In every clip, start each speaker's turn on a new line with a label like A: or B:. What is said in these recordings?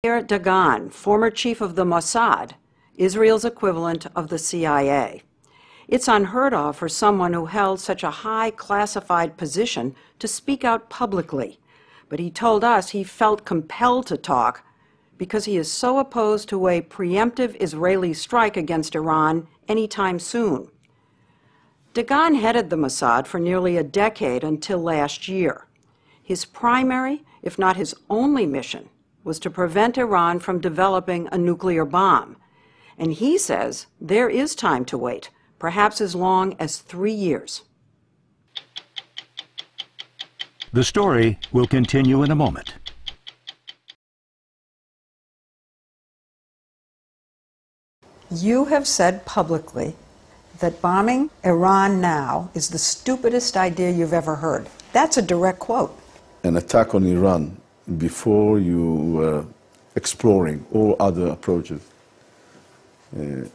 A: Meir Dagan, former chief of the Mossad, Israel's equivalent of the CIA. It's unheard of for someone who held such a high classified position to speak out publicly, but he told us he felt compelled to talk because he is so opposed to a preemptive Israeli strike against Iran anytime soon. Dagan headed the Mossad for nearly a decade until last year. His primary, if not his only mission, was to prevent Iran from developing a nuclear bomb. And he says there is time to wait, perhaps as long as 3 years.
B: The story will continue in a moment.
A: You have said publicly that bombing Iran now is the stupidest idea you've ever heard. That's a direct quote.
C: An attack on Iran before you were exploring all other approaches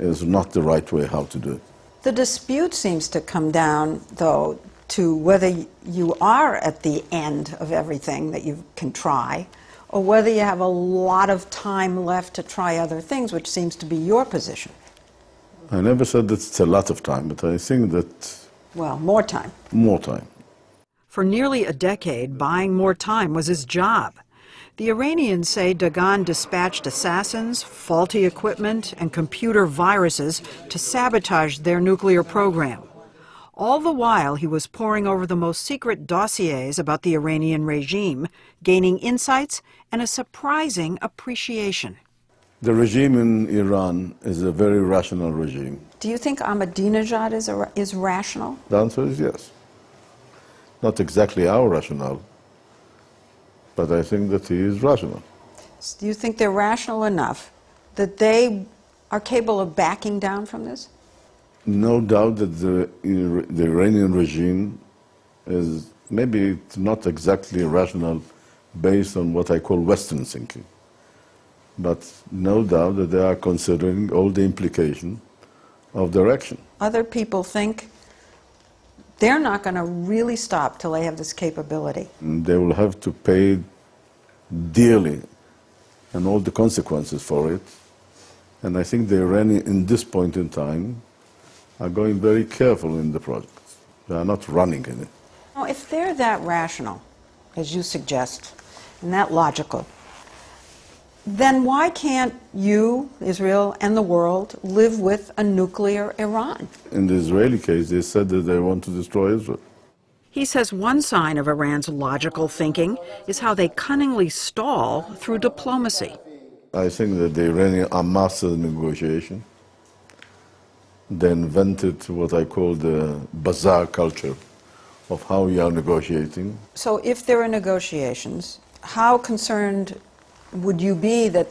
C: is not the right way how to do it.
A: The dispute seems to come down, though, to whether you are at the end of everything that you can try, or whether you have a lot of time left to try other things, which seems to be your position.
C: I never said that it's a lot of time, but I think that...
A: Well, more time.
C: More time.
A: For nearly a decade, buying more time was his job. The Iranians say Dagan dispatched assassins, faulty equipment, and computer viruses to sabotage their nuclear program. All the while, he was poring over the most secret dossiers about the Iranian regime, gaining insights and a surprising appreciation.
C: The regime in Iran is a very rational regime.
A: Do you think Ahmadinejad is rational?
C: The answer is yes. Not exactly our rationale, but I think that he is rational.
A: Do you think they're rational enough that they are capable of backing down from this?
C: No doubt that the Iranian regime is maybe not exactly rational based on what I call Western thinking. But no doubt that they are considering all the implications of their action.
A: Other people think they're not going to really stop till they have this capability.
C: They will have to pay dearly and all the consequences for it. And I think the Iranians, in this point in time, are going very careful in the project. They are not running in it.
A: Now, if they're that rational, as you suggest, and that logical, then why can't you, Israel, and the world live with a nuclear Iran?
C: In the Israeli case, they said that they want to destroy Israel.
A: He says one sign of Iran's logical thinking is how they cunningly stall through diplomacy.
C: I think that the Iranians are masters of negotiation. They invented what I call the bazaar culture of how we are negotiating.
A: So if there are negotiations, how concerned would you be that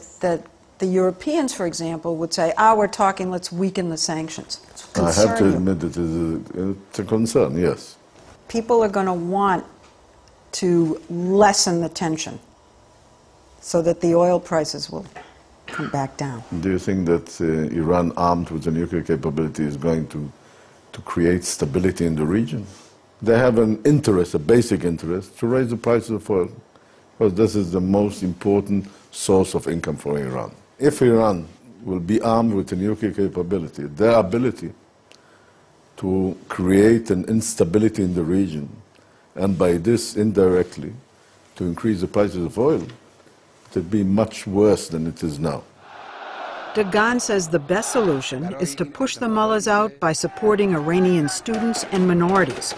A: the Europeans, for example, would say, we're talking, let's weaken the sanctions?
C: I have to admit that it's a concern, yes.
A: People are going to want to lessen the tension so that the oil prices will come back down.
C: Do you think that Iran, armed with a nuclear capability, is going to create stability in the region? They have an interest, a basic interest, to raise the prices of oil, because this is the most important source of income for Iran. If Iran will be armed with a nuclear capability, their ability to create an instability in the region, and by this indirectly to increase the prices of oil, it would be much worse than it is now.
A: Dagan says the best solution is to push the mullahs out by supporting Iranian students and minorities.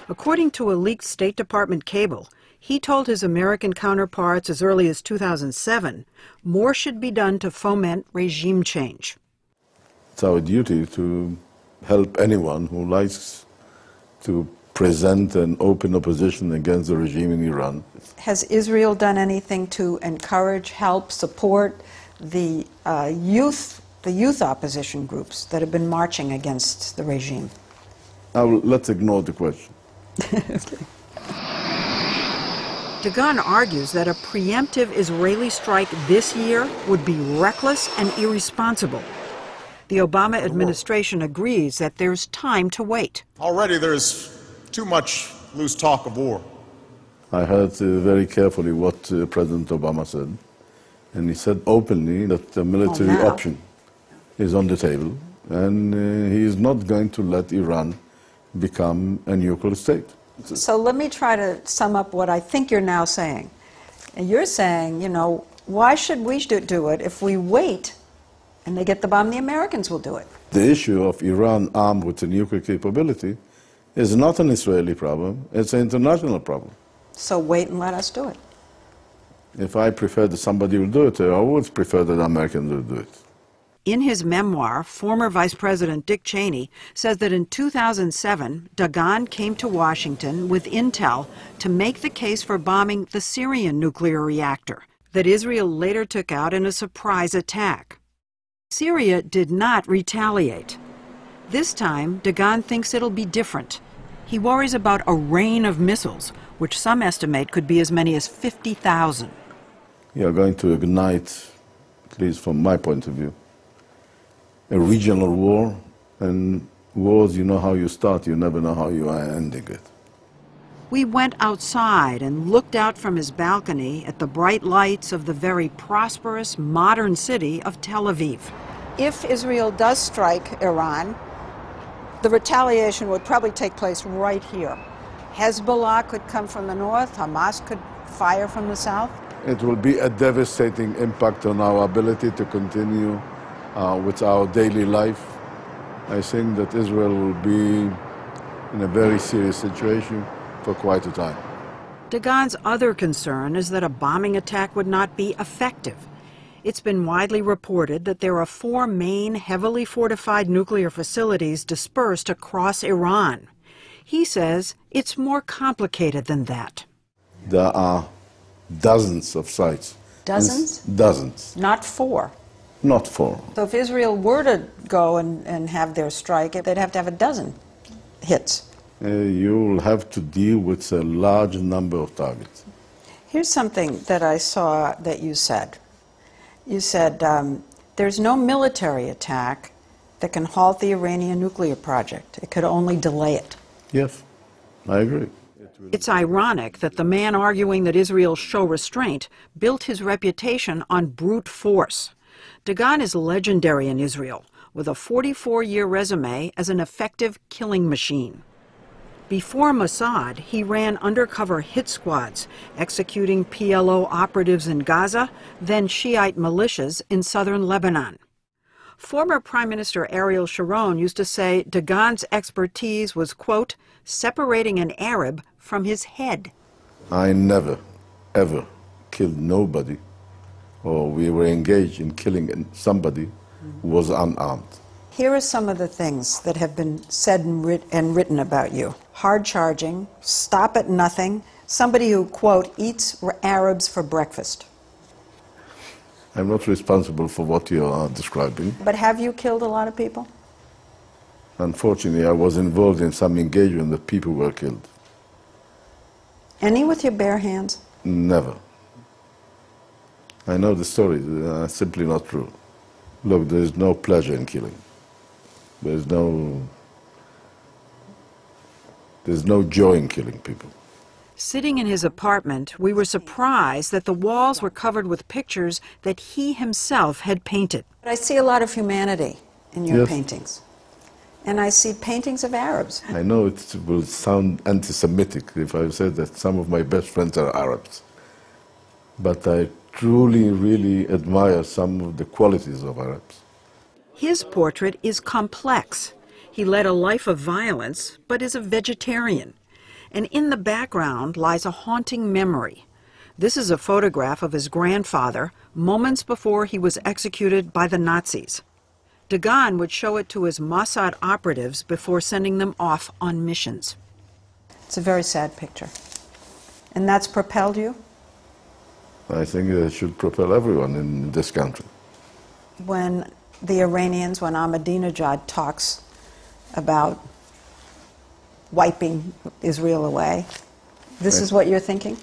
A: According to a leaked State Department cable, he told his American counterparts as early as 2007, more should be done to foment regime change.
C: It's our duty to help anyone who likes to present an open opposition against the regime in Iran.
A: Has Israel done anything to encourage, help, support the youth opposition groups that have been marching against the regime?
C: Let's ignore the question.
A: Okay. Dagan argues that a preemptive Israeli strike this year would be reckless and irresponsible. The Obama administration agrees that there's time to wait.
D: Already there's too much loose talk of war.
C: I heard very carefully what President Obama said. And he said openly that the military
A: now.
C: option is on the table, and he is not going to let Iran become a nuclear state.
A: So let me try to sum up what I think you're now saying. And you're saying, you know, why should we do it? If we wait and they get the bomb, the Americans will do it.
C: The issue of Iran armed with a nuclear capability is not an Israeli problem, it's an international problem.
A: So wait and let us do it.
C: If I prefer that somebody will do it, I would prefer that Americans will do it.
A: In his memoir, former Vice President Dick Cheney says that in 2007, Dagan came to Washington with intel to make the case for bombing the Syrian nuclear reactor that Israel later took out in a surprise attack. Syria did not retaliate. This time, Dagan thinks it'll be different. He worries about a rain of missiles, which some estimate could be as many as 50,000.
C: You are going to ignite, at least from my point of view, a regional war, and wars, you know how you start, you never know how you are ending it.
A: We went outside and looked out from his balcony at the bright lights of the very prosperous, modern city of Tel Aviv. If Israel does strike Iran, the retaliation would probably take place right here. Hezbollah could come from the north, Hamas could fire from the south.
C: It will be a devastating impact on our ability to continue with our daily life. I think that Israel will be in a very serious situation for quite a time.
A: Dagan's other concern is that a bombing attack would not be effective. It's been widely reported that there are 4 main heavily fortified nuclear facilities dispersed across Iran. He says it's more complicated than that.
C: There are dozens of sites.
A: Dozens?
C: Dozens.
A: Not 4.
C: Not 4.
A: So if Israel were to go and have their strike, they'd have to have a dozen hits.
C: You'll have to deal with a large number of targets.
A: Here's something that I saw that you said. You said there's no military attack that can halt the Iranian nuclear project. It could only delay it.
C: Yes, I agree.
A: It's ironic that the man arguing that Israel show restraint built his reputation on brute force. Dagan is legendary in Israel, with a 44-year resume as an effective killing machine. Before Mossad, he ran undercover hit squads, executing PLO operatives in Gaza, then Shiite militias in southern Lebanon. Former Prime Minister Ariel Sharon used to say Dagan's expertise was, quote, separating an Arab from his head.
C: I never, ever killed nobody, or we were engaged in killing somebody who was unarmed.
A: Here are some of the things that have been said and written about you. Hard charging, stop at nothing, somebody who, quote, eats Arabs for breakfast.
C: I'm not responsible for what you are describing.
A: But have you killed a lot of people?
C: Unfortunately, I was involved in some engagement that people were killed.
A: Any with your bare hands?
C: Never. I know the stories, are simply not true. Look, there is no pleasure in killing. There's no joy in killing people.
A: Sitting in his apartment, we were surprised that the walls were covered with pictures that he himself had painted. But I see a lot of humanity in your paintings. And I see paintings of Arabs.
C: I know it will sound anti-Semitic if I say that some of my best friends are Arabs. But I truly, really admire some of the qualities of Arabs.
A: His portrait is complex. He led a life of violence, but is a vegetarian. And in the background lies a haunting memory. This is a photograph of his grandfather, moments before he was executed by the Nazis. Dagan would show it to his Mossad operatives before sending them off on missions. It's a very sad picture. And that's propelled you?
C: I think it should propel everyone in this country.
A: When the Iranians, when Ahmadinejad talks about wiping Israel away, this is what you're thinking?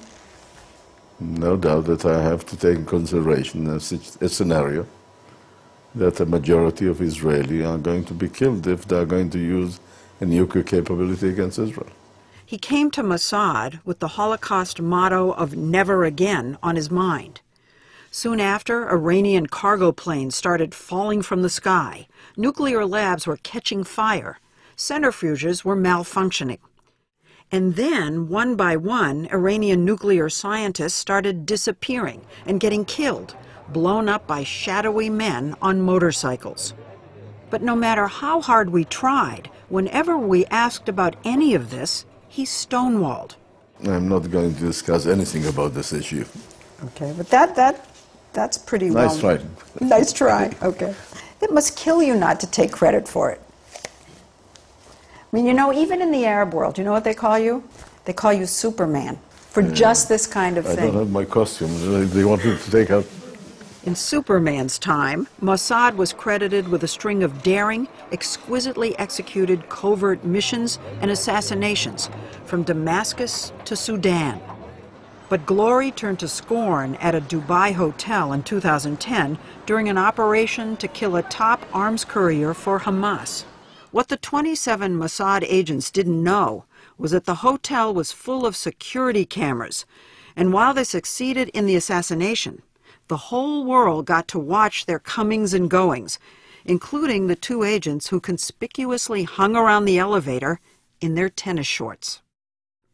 C: No doubt that I have to take in consideration a scenario that a majority of Israelis are going to be killed if they are going to use a nuclear capability against Israel.
A: He came to Mossad with the Holocaust motto of never again on his mind. Soon after, Iranian cargo planes started falling from the sky. Nuclear labs were catching fire. Centrifuges were malfunctioning. And then, one by one, Iranian nuclear scientists started disappearing and getting killed, blown up by shadowy men on motorcycles. But no matter how hard we tried, whenever we asked about any of this, he stonewalled.
C: I'm not going to discuss anything about this issue.
A: Okay, but that's pretty
C: Nice try.
A: Nice try, okay. It must kill you not to take credit for it. I mean, you know, even in the Arab world, you know what they call you? They call you Superman for just this kind of thing.
C: I don't have my costume. They want me to take out.
A: In Superman's time, Mossad was credited with a string of daring, exquisitely executed covert missions and assassinations from Damascus to Sudan. But glory turned to scorn at a Dubai hotel in 2010 during an operation to kill a top arms courier for Hamas. What the 27 Mossad agents didn't know was that the hotel was full of security cameras, and while they succeeded in the assassination, the whole world got to watch their comings and goings, including the two agents who conspicuously hung around the elevator in their tennis shorts.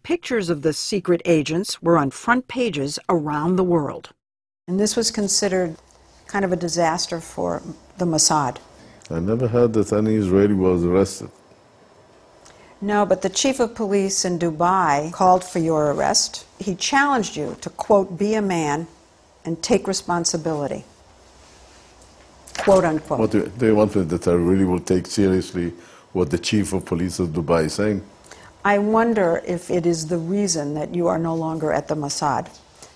A: Pictures of the secret agents were on front pages around the world. And this was considered kind of a disaster for the Mossad.
C: I never heard that any Israeli was arrested.
A: No, but the chief of police in Dubai called for your arrest. He challenged you to, quote, be a man and take responsibility, quote unquote.
C: What they wanted that I really will take seriously what the chief of police of Dubai is saying.
A: I wonder if it is the reason that you are no longer at the Mossad,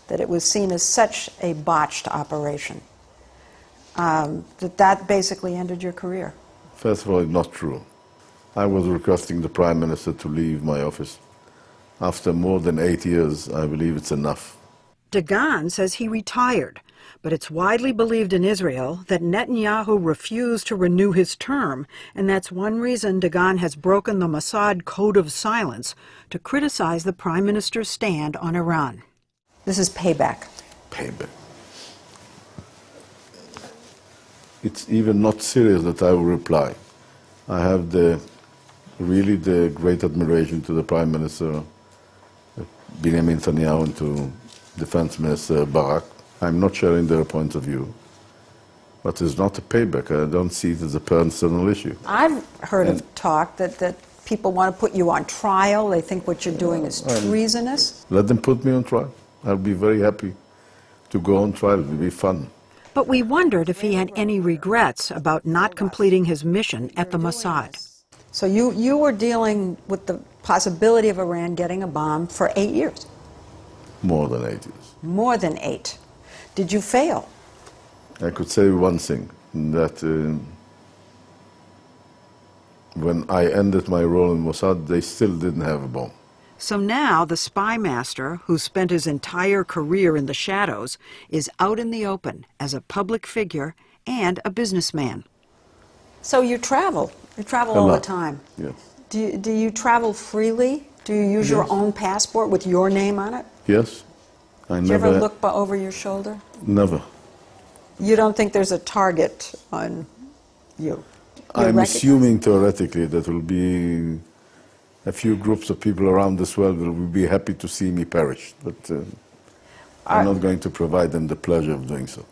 A: that it was seen as such a botched operation, that basically ended your career.
C: First of all, it's not true. I was requesting the Prime Minister to leave my office. After more than 8 years, I believe it's enough.
A: Dagan says he retired, but it's widely believed in Israel that Netanyahu refused to renew his term, and that's one reason Dagan has broken the Mossad code of silence to criticize the Prime Minister's stand on Iran. This is payback.
C: Payback. It's even not serious that I will reply. I have really the great admiration to the Prime Minister, Benjamin Netanyahu, and to Defense Minister Barak. I'm not sharing their point of view, but it's not a payback. I don't see it as a personal issue.
A: I've heard of talk that people want to put you on trial. They think what you're doing is treasonous.
C: Let them put me on trial. I'll be very happy to go on trial. It will be fun.
A: But we wondered if he had any regrets about not completing his mission at the Mossad. So you were dealing with the possibility of Iran getting a bomb for 8 years.
C: More than 8 years.
A: More than 8. Did you fail?
C: I could say one thing, that when I ended my role in Mossad, they still didn't have a bomb.
A: So now the spy master, who spent his entire career in the shadows, is out in the open as a public figure and a businessman. So you travel. You travel all the time.
C: Yes.
A: Do you travel freely? Do you use your own passport with your name on it?
C: Yes.
A: Do you ever look over your shoulder?
C: Never.
A: You don't think there's a target on you?
C: I'm assuming theoretically that will be a few groups of people around this world will be happy to see me perish, but I'm not going to provide them the pleasure of doing so.